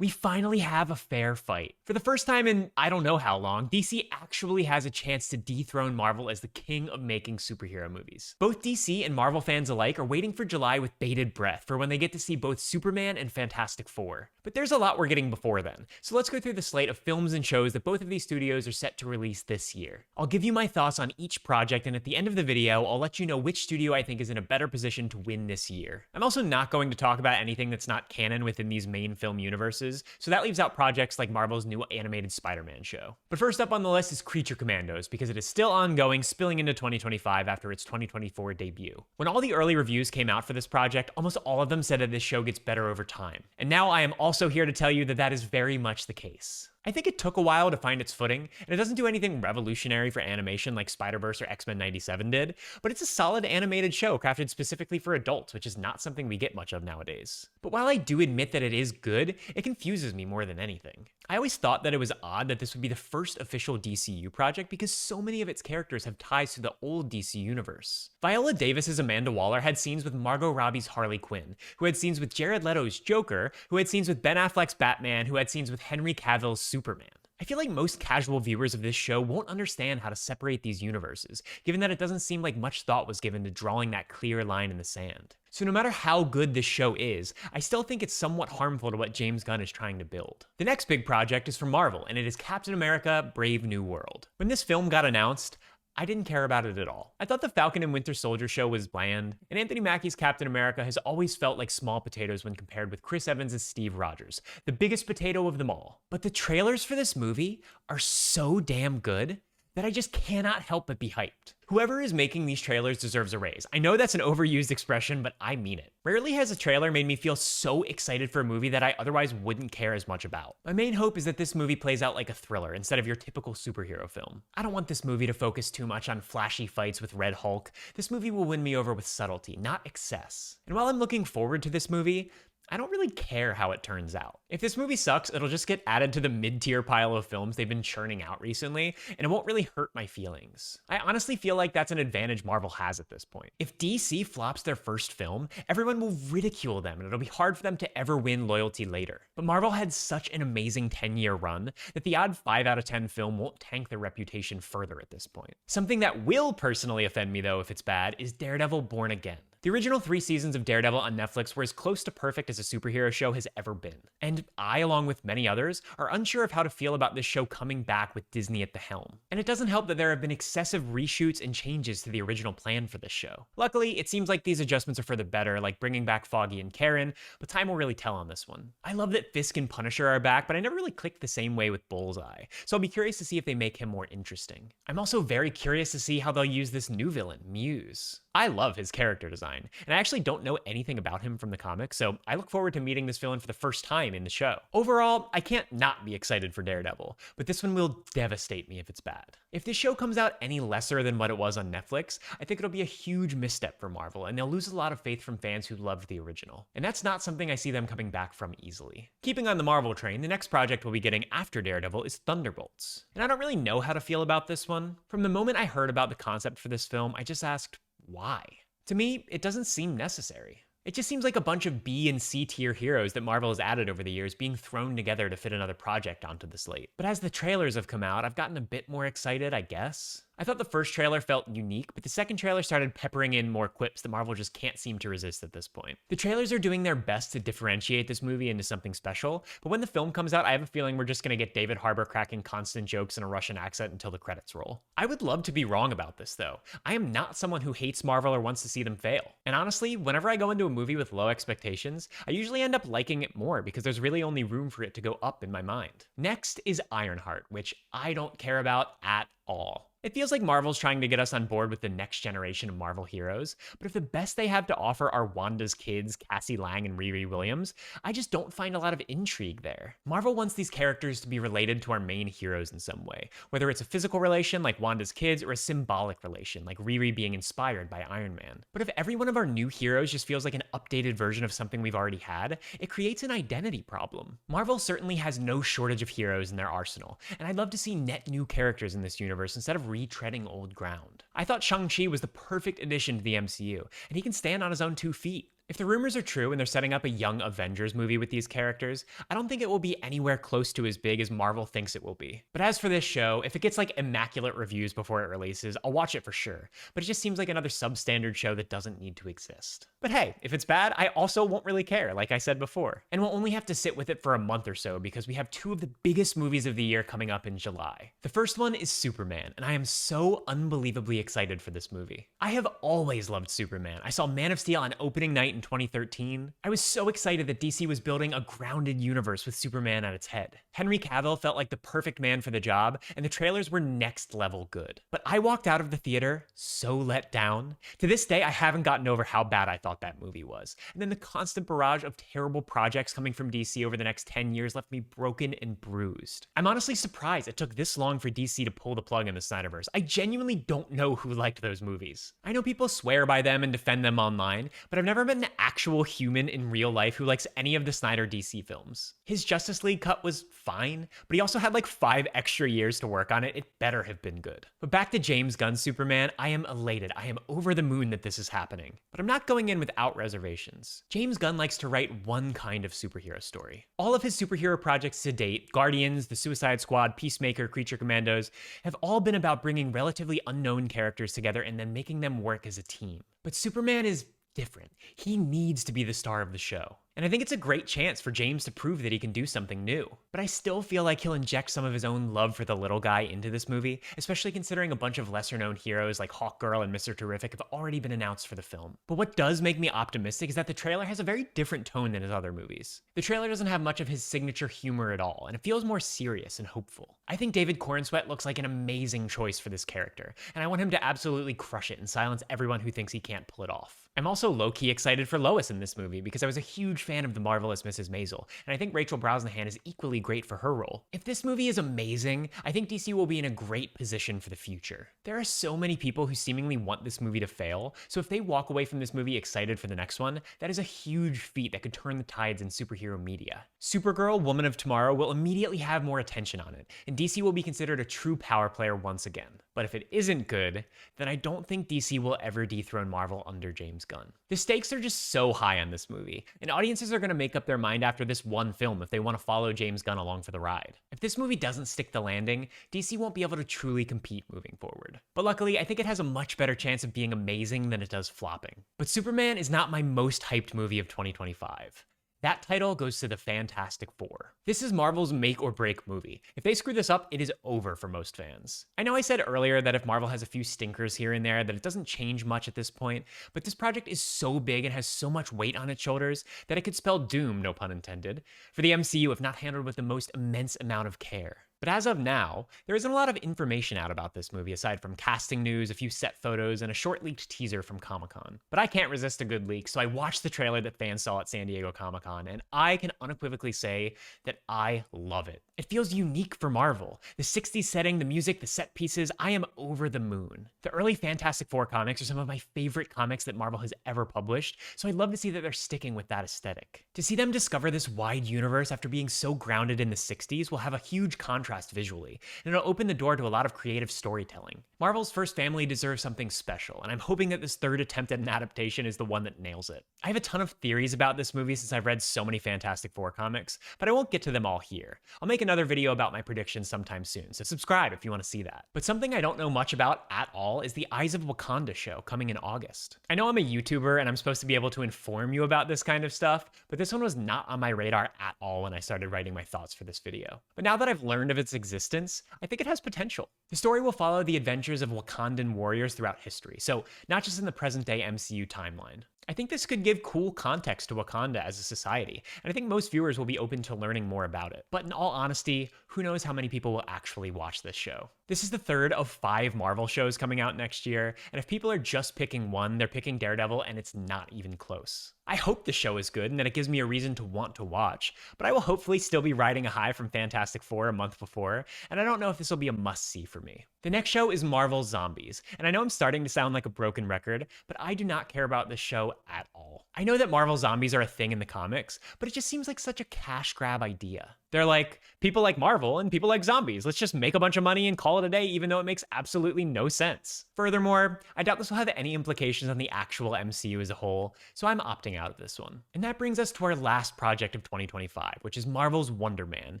We finally have a fair fight. For the first time in I don't know how long, DC actually has a chance to dethrone Marvel as the king of making superhero movies. Both DC and Marvel fans alike are waiting for July with bated breath for when they get to see both Superman and Fantastic Four. But there's a lot we're getting before then, so let's go through the slate of films and shows that both of these studios are set to release this year. I'll give you my thoughts on each project, and at the end of the video, I'll let you know which studio I think is in a better position to win this year. I'm also not going to talk about anything that's not canon within these main film universes, so that leaves out projects like Marvel's new animated Spider-Man show. But first up on the list is Creature Commandos, because it is still ongoing, spilling into 2025 after its 2024 debut. When all the early reviews came out for this project, almost all of them said that this show gets better over time. And now I am also here to tell you that that is very much the case. I think it took a while to find its footing, and it doesn't do anything revolutionary for animation like Spider-Verse or X-Men '97 did, but it's a solid animated show crafted specifically for adults, which is not something we get much of nowadays. But while I do admit that it is good, it confuses me more than anything. I always thought that it was odd that this would be the first official DCU project because so many of its characters have ties to the old DC universe. Viola Davis's Amanda Waller had scenes with Margot Robbie's Harley Quinn, who had scenes with Jared Leto's Joker, who had scenes with Ben Affleck's Batman, who had scenes with Henry Cavill's Superman. I feel like most casual viewers of this show won't understand how to separate these universes, given that it doesn't seem like much thought was given to drawing that clear line in the sand. So no matter how good this show is, I still think it's somewhat harmful to what James Gunn is trying to build. The next big project is from Marvel, and it is Captain America: Brave New World. When this film got announced, I didn't care about it at all. I thought the Falcon and Winter Soldier show was bland, and Anthony Mackie's Captain America has always felt like small potatoes when compared with Chris Evans' Steve Rogers, the biggest potato of them all. But the trailers for this movie are so damn good that I just cannot help but be hyped. Whoever is making these trailers deserves a raise. I know that's an overused expression, but I mean it. Rarely has a trailer made me feel so excited for a movie that I otherwise wouldn't care as much about. My main hope is that this movie plays out like a thriller instead of your typical superhero film. I don't want this movie to focus too much on flashy fights with Red Hulk. This movie will win me over with subtlety, not excess. And while I'm looking forward to this movie, I don't really care how it turns out. If this movie sucks, it'll just get added to the mid-tier pile of films they've been churning out recently, and it won't really hurt my feelings. I honestly feel like that's an advantage Marvel has at this point. If DC flops their first film, everyone will ridicule them, and it'll be hard for them to ever win loyalty later. But Marvel had such an amazing 10-year run that the odd 5 out of 10 film won't tank their reputation further at this point. Something that will personally offend me though if it's bad is Daredevil Born Again. The original 3 seasons of Daredevil on Netflix were as close to perfect as a superhero show has ever been. And I, along with many others, are unsure of how to feel about this show coming back with Disney at the helm. And it doesn't help that there have been excessive reshoots and changes to the original plan for this show. Luckily, it seems like these adjustments are for the better, like bringing back Foggy and Karen, but time will really tell on this one. I love that Fisk and Punisher are back, but I never really clicked the same way with Bullseye, so I'll be curious to see if they make him more interesting. I'm also very curious to see how they'll use this new villain, Muse. I love his character design, and I actually don't know anything about him from the comics, so I look forward to meeting this villain for the first time in the show. Overall, I can't not be excited for Daredevil, but this one will devastate me if it's bad. If this show comes out any lesser than what it was on Netflix, I think it'll be a huge misstep for Marvel, and they'll lose a lot of faith from fans who loved the original. And that's not something I see them coming back from easily. Keeping on the Marvel train, the next project we'll be getting after Daredevil is Thunderbolts. And I don't really know how to feel about this one. From the moment I heard about the concept for this film, I just asked, why? To me, it doesn't seem necessary. It just seems like a bunch of B and C tier heroes that Marvel has added over the years being thrown together to fit another project onto the slate. But as the trailers have come out, I've gotten a bit more excited, I guess. I thought the first trailer felt unique, but the second trailer started peppering in more quips that Marvel just can't seem to resist at this point. The trailers are doing their best to differentiate this movie into something special, but when the film comes out, I have a feeling we're just gonna get David Harbour cracking constant jokes in a Russian accent until the credits roll. I would love to be wrong about this though. I am not someone who hates Marvel or wants to see them fail. And honestly, whenever I go into a movie with low expectations, I usually end up liking it more because there's really only room for it to go up in my mind. Next is Ironheart, which I don't care about at all. It feels like Marvel's trying to get us on board with the next generation of Marvel heroes, but if the best they have to offer are Wanda's kids, Cassie Lang and Riri Williams, I just don't find a lot of intrigue there. Marvel wants these characters to be related to our main heroes in some way, whether it's a physical relation like Wanda's kids or a symbolic relation like Riri being inspired by Iron Man. But if every one of our new heroes just feels like an updated version of something we've already had, it creates an identity problem. Marvel certainly has no shortage of heroes in their arsenal, and I'd love to see net new characters in this universe instead of retreading old ground. I thought Shang-Chi was the perfect addition to the MCU, and he can stand on his own 2 feet. If the rumors are true and they're setting up a young Avengers movie with these characters, I don't think it will be anywhere close to as big as Marvel thinks it will be. But as for this show, if it gets like immaculate reviews before it releases, I'll watch it for sure. But it just seems like another substandard show that doesn't need to exist. But hey, if it's bad, I also won't really care, like I said before. And we'll only have to sit with it for a month or so because we have two of the biggest movies of the year coming up in July. The first one is Superman, and I am so unbelievably excited for this movie. I have always loved Superman. I saw Man of Steel on opening night in 2013. I was so excited that DC was building a grounded universe with Superman at its head. Henry Cavill felt like the perfect man for the job, and the trailers were next level good. But I walked out of the theater so let down. To this day, I haven't gotten over how bad I thought that movie was. And then the constant barrage of terrible projects coming from DC over the next 10 years left me broken and bruised. I'm honestly surprised it took this long for DC to pull the plug in the Snyderverse. I genuinely don't know who liked those movies. I know people swear by them and defend them online, but I've never met an actual human in real life who likes any of the Snyder DC films. His Justice League cut was fine, but he also had like 5 extra years to work on it. It better have been good. But back to James Gunn's Superman, I am elated. I am over the moon that this is happening. But I'm not going in without reservations. James Gunn likes to write one kind of superhero story. All of his superhero projects to date, Guardians, The Suicide Squad, Peacemaker, Creature Commandos, have all been about bringing relatively unknown characters together and then making them work as a team. But Superman is different. He needs to be the star of the show. And I think it's a great chance for James to prove that he can do something new. But I still feel like he'll inject some of his own love for the little guy into this movie, especially considering a bunch of lesser-known heroes like Hawkgirl and Mr. Terrific have already been announced for the film. But what does make me optimistic is that the trailer has a very different tone than his other movies. The trailer doesn't have much of his signature humor at all, and it feels more serious and hopeful. I think David Corenswet looks like an amazing choice for this character, and I want him to absolutely crush it and silence everyone who thinks he can't pull it off. I'm also low-key excited for Lois in this movie because I was a huge fan of The Marvelous Mrs. Maisel, and I think Rachel Brosnahan is equally great for her role. If this movie is amazing, I think DC will be in a great position for the future. There are so many people who seemingly want this movie to fail, so if they walk away from this movie excited for the next one, that is a huge feat that could turn the tides in superhero media. Supergirl, Woman of Tomorrow will immediately have more attention on it, and DC will be considered a true power player once again. But if it isn't good, then I don't think DC will ever dethrone Marvel under James Gunn. The stakes are just so high on this movie, and audiences are going to make up their mind after this one film if they want to follow James Gunn along for the ride. If this movie doesn't stick the landing, DC won't be able to truly compete moving forward. But luckily, I think it has a much better chance of being amazing than it does flopping. But Superman is not my most hyped movie of 2025. That title goes to the Fantastic Four. This is Marvel's make or break movie. If they screw this up, it is over for most fans. I know I said earlier that if Marvel has a few stinkers here and there, that it doesn't change much at this point, but this project is so big and has so much weight on its shoulders that it could spell doom, no pun intended, for the MCU if not handled with the most immense amount of care. But as of now, there isn't a lot of information out about this movie aside from casting news, a few set photos, and a short leaked teaser from Comic-Con. But I can't resist a good leak, so I watched the trailer that fans saw at San Diego Comic-Con, and I can unequivocally say that I love it. It feels unique for Marvel. The 60s setting, the music, the set pieces, I am over the moon. The early Fantastic Four comics are some of my favorite comics that Marvel has ever published, so I'd love to see that they're sticking with that aesthetic. To see them discover this wide universe after being so grounded in the 60s will have a huge contrast visually, and it'll open the door to a lot of creative storytelling. Marvel's first family deserves something special, and I'm hoping that this third attempt at an adaptation is the one that nails it. I have a ton of theories about this movie since I've read so many Fantastic Four comics, but I won't get to them all here. I'll make another video about my predictions sometime soon, so subscribe if you want to see that. But something I don't know much about at all is the Eyes of Wakanda show coming in August. I know I'm a YouTuber and I'm supposed to be able to inform you about this kind of stuff, but this one was not on my radar at all when I started writing my thoughts for this video. But now that I've learned of its existence, I think it has potential. The story will follow the adventures of Wakandan warriors throughout history, so not just in the present-day MCU timeline. I think this could give cool context to Wakanda as a society, and I think most viewers will be open to learning more about it. But in all honesty, who knows how many people will actually watch this show? This is the third of 5 Marvel shows coming out next year, and if people are just picking one, they're picking Daredevil, and it's not even close. I hope the show is good and that it gives me a reason to want to watch, but I will hopefully still be riding a high from Fantastic Four a month before, and I don't know if this will be a must-see for me. The next show is Marvel's Zombies, and I know I'm starting to sound like a broken record, but I do not care about this show at all. I know that Marvel Zombies are a thing in the comics, but it just seems like such a cash grab idea. They're like, people like Marvel and people like zombies. Let's just make a bunch of money and call it a day, even though it makes absolutely no sense. Furthermore, I doubt this will have any implications on the actual MCU as a whole, so I'm opting out of this one. And that brings us to our last project of 2025, which is Marvel's Wonder Man.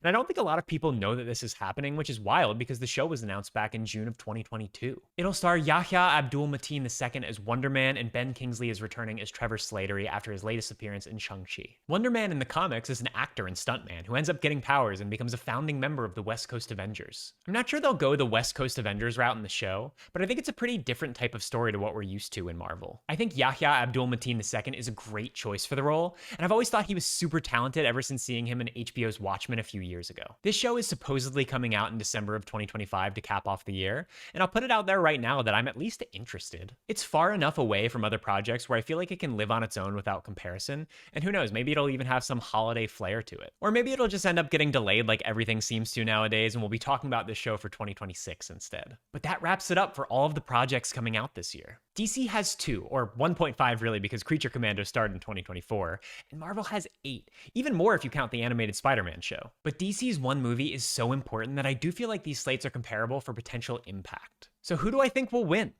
And I don't think a lot of people know that this is happening, which is wild because the show was announced back in June of 2022. It'll star Yahya Abdul-Mateen II as Wonder Man, and Ben Kingsley is returning as Trevor Slattery after his latest appearance in Shang-Chi. Wonder Man in the comics is an actor and stuntman who ends up getting powers and becomes a founding member of the West Coast Avengers. I'm not sure they'll go the West Coast Avengers route in the show, but I think it's a pretty different type of story to what we're used to in Marvel. I think Yahya Abdul-Mateen II is a great choice for the role, and I've always thought he was super talented ever since seeing him in HBO's Watchmen a few years ago. This show is supposedly coming out in December of 2025 to cap off the year, and I'll put it out there right now that I'm at least interested. It's far enough away from other projects where I feel like it can live on its own without comparison, and who knows, maybe it'll even have some holiday flair to it. Or maybe it'll just end up getting delayed like everything seems to nowadays, and we'll be talking about this show for 2026 instead. But that wraps it up for all of the projects coming out this year. DC has 2, or 1.5 really, because Creature Commandos started in 2024, and Marvel has 8, even more if you count the animated Spider-Man show. But DC's one movie is so important that I do feel like these slates are comparable for potential impact. So who do I think will win?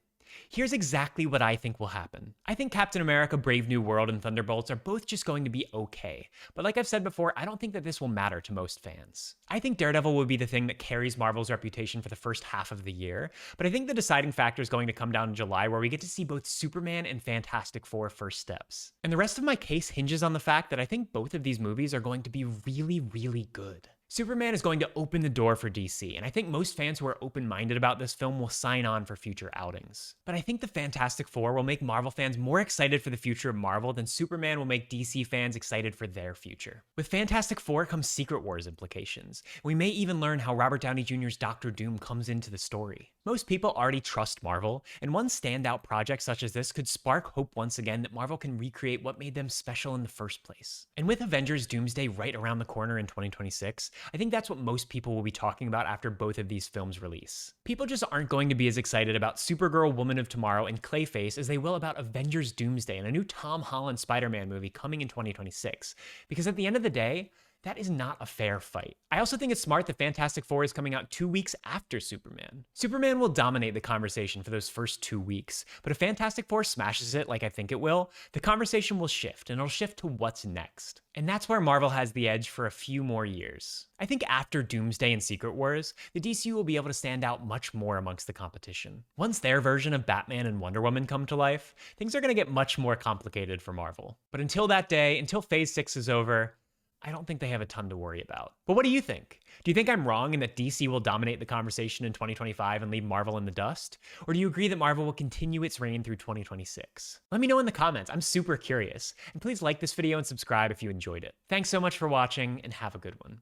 Here's exactly what I think will happen. I think Captain America: Brave New World and Thunderbolts are both just going to be okay. But like I've said before, I don't think that this will matter to most fans. I think Daredevil will be the thing that carries Marvel's reputation for the first half of the year, but I think the deciding factor is going to come down in July, where we get to see both Superman and Fantastic Four first steps. And the rest of my case hinges on the fact that I think both of these movies are going to be really, really good. Superman is going to open the door for DC, and I think most fans who are open-minded about this film will sign on for future outings. But I think the Fantastic Four will make Marvel fans more excited for the future of Marvel than Superman will make DC fans excited for their future. With Fantastic Four comes Secret Wars implications. We may even learn how Robert Downey Jr.'s Doctor Doom comes into the story. Most people already trust Marvel, and one standout project such as this could spark hope once again that Marvel can recreate what made them special in the first place. And with Avengers Doomsday right around the corner in 2026, I think that's what most people will be talking about after both of these films release. People just aren't going to be as excited about Supergirl, Woman of Tomorrow, and Clayface as they will about Avengers Doomsday and a new Tom Holland Spider-Man movie coming in 2026. Because at the end of the day, that is not a fair fight. I also think it's smart that Fantastic Four is coming out 2 weeks after Superman. Superman will dominate the conversation for those first 2 weeks, but if Fantastic Four smashes it like I think it will, the conversation will shift, and it'll shift to what's next. And that's where Marvel has the edge for a few more years. I think after Doomsday and Secret Wars, the DCU will be able to stand out much more amongst the competition. Once their version of Batman and Wonder Woman come to life, things are going to get much more complicated for Marvel. But until that day, until Phase 6 is over, I don't think they have a ton to worry about. But what do you think? Do you think I'm wrong in that DC will dominate the conversation in 2025 and leave Marvel in the dust? Or do you agree that Marvel will continue its reign through 2026? Let me know in the comments. I'm super curious. And please like this video and subscribe if you enjoyed it. Thanks so much for watching, and have a good one.